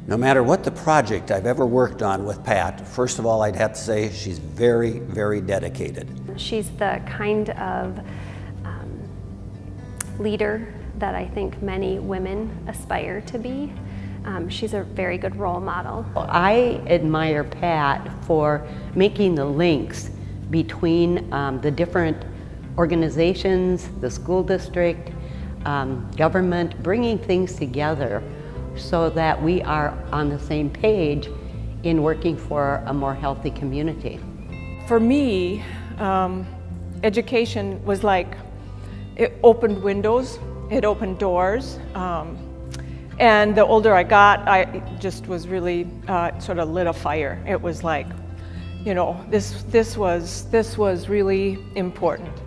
No matter what the project I've ever worked on with Pat, first of all, I'd have to say she's very, very dedicated. She's the kind of leader that I think many women aspire to be. She's a very good role model. I admire Pat for making the links between the different organizations, the school district, government, bringing things together so that we are on the same page in working for a more healthy community. For me, education was like, it opened windows, it opened doors, and the older I got, I just was really sort of lit a fire. It was like, you know, this was really important.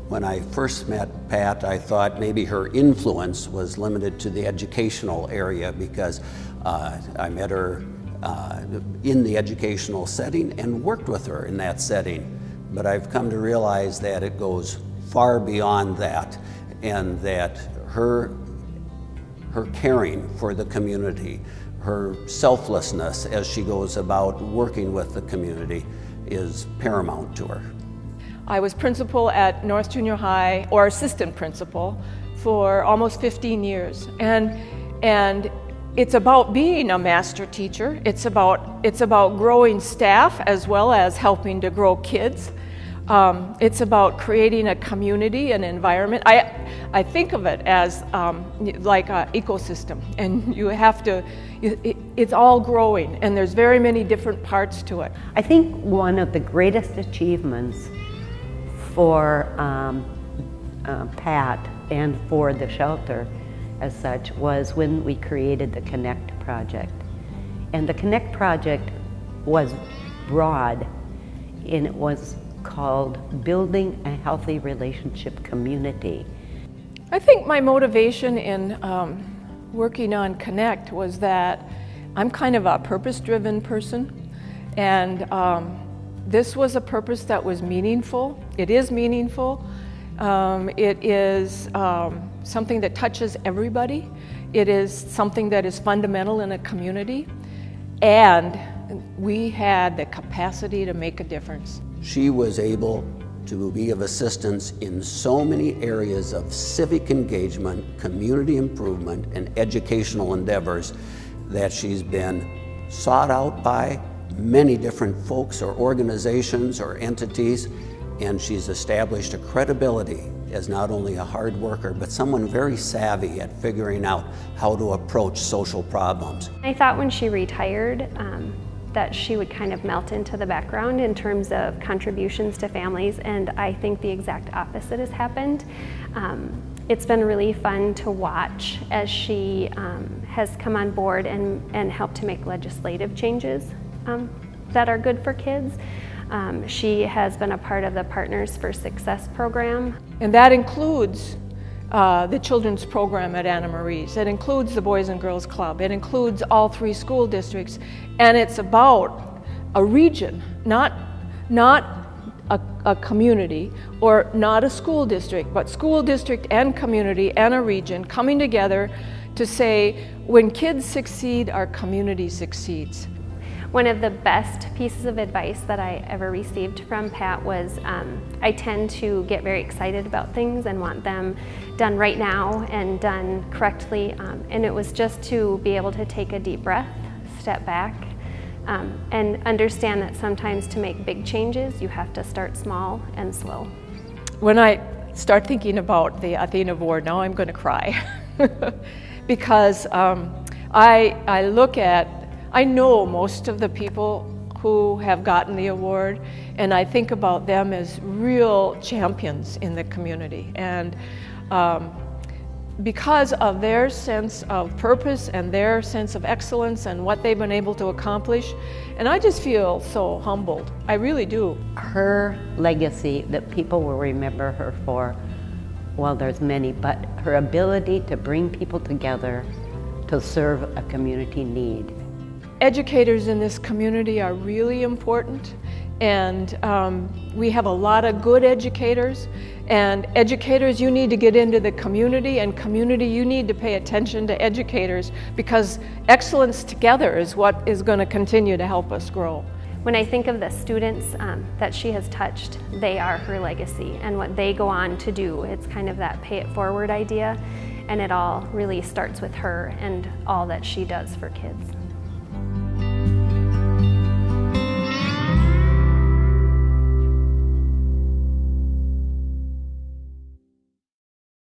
When I first met Pat, I thought maybe her influence was limited to the educational area because I met her in the educational setting and worked with her in that setting. But I've come to realize that it goes far beyond that, and that her caring for the community, her selflessness as she goes about working with the community is paramount to her. I was principal at North Junior High, or assistant principal, for almost 15 years. And it's about being a master teacher. It's about growing staff as well as helping to grow kids. It's about creating a community, an environment. I think of it as like an ecosystem, and you have to, it's all growing, and there's very many different parts to it. I think one of the greatest achievements for Pat and for the shelter as such was when we created the Connect project. And the Connect project was broad, and it was called Building a Healthy Relationship Community. I think my motivation in working on Connect was that I'm kind of a purpose-driven person, and this was a purpose that was meaningful. It is meaningful. It is something that touches everybody. It is something that is fundamental in a community, and we had the capacity to make a difference. She was able to be of assistance in so many areas of civic engagement, community improvement, and educational endeavors that she's been sought out by many different folks or organizations or entities, and she's established a credibility as not only a hard worker, but someone very savvy at figuring out how to approach social problems. I thought when she retired that she would kind of melt into the background in terms of contributions to families, and I think the exact opposite has happened. It's been really fun to watch as she has come on board and helped to make legislative changes that are good for kids. She has been a part of the Partners for Success program. And that includes the children's program at Anna Marie's. It includes the Boys and Girls Club. It includes all 3 school districts. And it's about a region, not a community or not a school district, but school district and community and a region coming together to say, when kids succeed, our community succeeds. One of the best pieces of advice that I ever received from Pat was I tend to get very excited about things and want them done right now and done correctly, and it was just to be able to take a deep breath, step back, and understand that sometimes to make big changes you have to start small and slow. When I start thinking about the ATHENA Award, now I'm going to cry because I know most of the people who have gotten the award, and I think about them as real champions in the community. And because of their sense of purpose and their sense of excellence and what they've been able to accomplish, and I just feel so humbled. I really do. Her legacy that people will remember her for, well, there's many, but her ability to bring people together to serve a community need. Educators in this community are really important, And we have a lot of good educators, and educators, you need to get into the community, and community, you need to pay attention to educators, because excellence together is what is going to continue to help us grow. When I think of the students that she has touched, they are her legacy, and what they go on to do. It's kind of that pay it forward idea, and it all really starts with her and all that she does for kids.